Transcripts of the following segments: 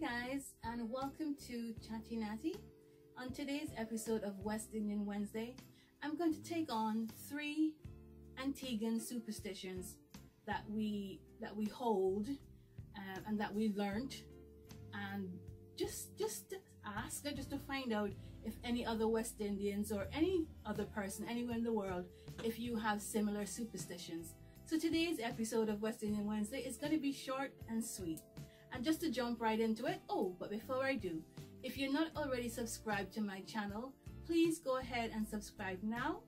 guys, and welcome to ChattiNatti. On today's episode of West Indian Wednesday, I'm going to take on 3 Antiguan superstitions that we hold and that we learned, and just to ask, just to find out if any other West Indians or any other person anywhere in the world, if you have similar superstitions. So today's episode of West Indian Wednesday is going to be short and sweet. And just to jump right into it, but before I do, if you're not already subscribed to my channel, please go ahead and subscribe now.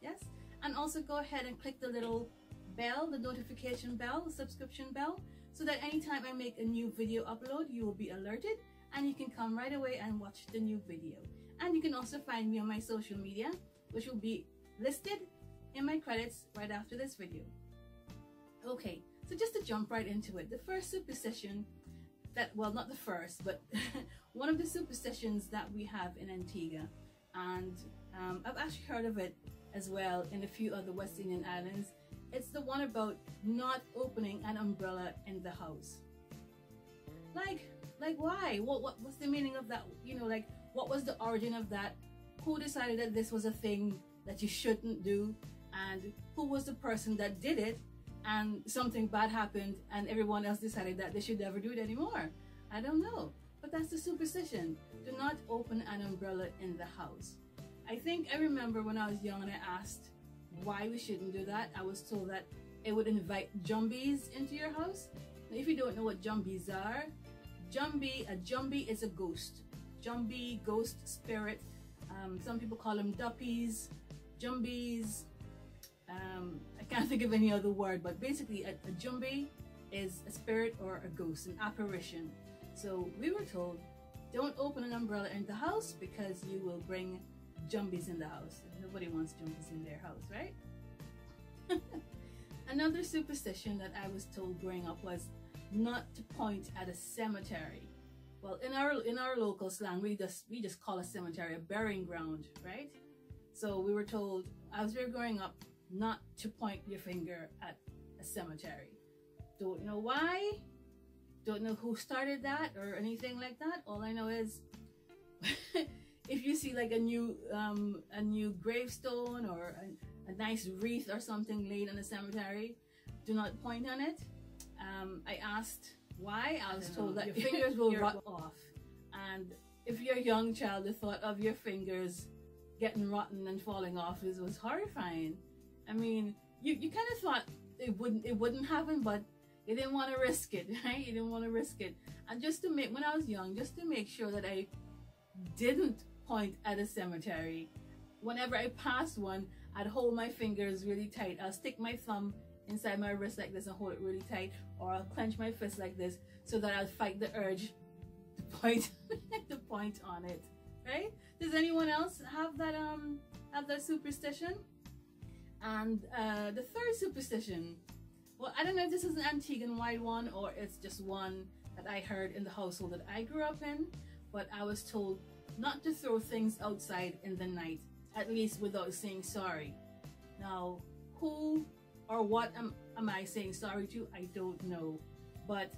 Yes, and also go ahead and click the little bell, the notification bell, the subscription bell, so that anytime I make a new video upload, you will be alerted and you can come right away and watch the new video. And you can also find me on my social media, which will be listed in my credits right after this video. Okay, so just to jump right into it, the first superstition that, well, not the first, but one of the superstitions that we have in Antigua, and I've actually heard of it as well in a few other West Indian islands. It's the one about not opening an umbrella in the house. Like why? What's the meaning of that? You know, like, what was the origin of that? Who decided that this was a thing that you shouldn't do? And who was the person that did it and something bad happened and everyone else decided that they should never do it anymore? I don't know, but that's the superstition. Do not open an umbrella in the house. I think I remember when I was young and I asked why we shouldn't do that. I was told that it would invite jumbies into your house. Now, if you don't know what jumbies are, a jumbie is a ghost. Jumbie, ghost, spirit. Some people call them duppies, jumbies. I can't think of any other word, but basically a jumbie is a spirit or a ghost, an apparition. So we were told, don't open an umbrella in the house because you will bring jumbies in the house. Nobody wants jumbies in their house, right? Another superstition that I was told growing up was not to point at a cemetery. Well, in our local slang, we just call a cemetery a burying ground, right? So we were told, as we were growing up, not to point your finger at a cemetery. Don't know why, don't know who started that or anything like that. All I know is if you see like a new gravestone or a nice wreath or something laid in a cemetery, do not point on it. I asked why. I was told that your fingers will rot off, and if you're a young child, the thought of your fingers getting rotten and falling off was horrifying. I mean, you kind of thought it wouldn't happen, but you didn't want to risk it, right? You didn't want to risk it. And just to make, when I was young, just to make sure that I didn't point at a cemetery, whenever I passed one, I'd hold my fingers really tight. I'll stick my thumb inside my wrist like this and hold it really tight, or I'll clench my fist like this so that I'll fight the urge to point to point on it, right? Does anyone else have that superstition? And the third superstition, well, I don't know if this is an Antiguan-wide one or it's just one that I heard in the household that I grew up in, but I was told not to throw things outside in the night, at least without saying sorry. Now, who or what am I saying sorry to? I don't know. But,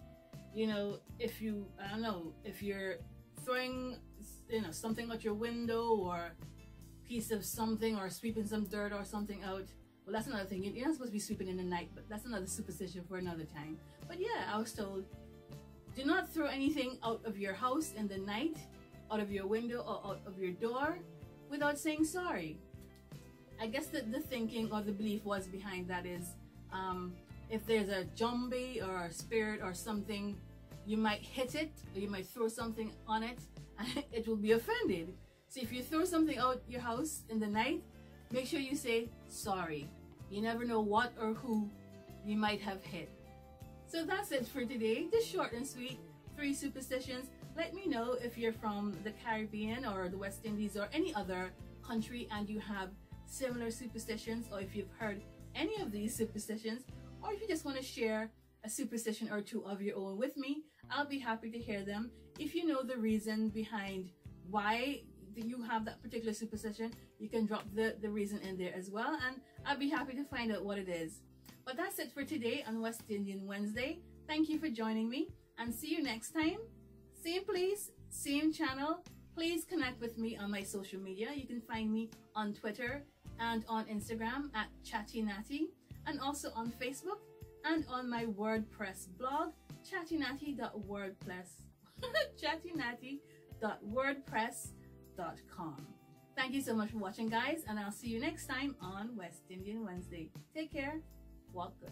you know, if you're throwing, something out your window or piece of something, or sweeping some dirt or something out, well, that's another thing. You're not supposed to be sweeping in the night, but that's another superstition for another time. But yeah, I was told, do not throw anything out of your house in the night, out of your window or out of your door, without saying sorry. I guess that the thinking or the belief was behind that is, if there's a jumbie or a spirit or something, you might hit it, or you might throw something on it, and it will be offended. So if you throw something out your house in the night, make sure you say sorry. You never know what or who you might have hit. So that's it for today. Just short and sweet, 3 superstitions. Let me know if you're from the Caribbean or the West Indies or any other country and you have similar superstitions, or if you've heard any of these superstitions, or if you just want to share a superstition or 2 of your own with me. I'll be happy to hear them. If you know the reason behind why you have that particular superstition, you can drop the reason in there as well, and I'll be happy to find out what it is. But that's it for today on West Indian Wednesday. Thank you for joining me, and see you next time. Same place, same channel. Please connect with me on my social media. You can find me on Twitter and on Instagram at ChattiNatti, and also on Facebook and on my WordPress blog, ChattiNatti.wordpress.com. Thank you so much for watching, guys, and I'll see you next time on West Indian Wednesday. Take care. Walk good.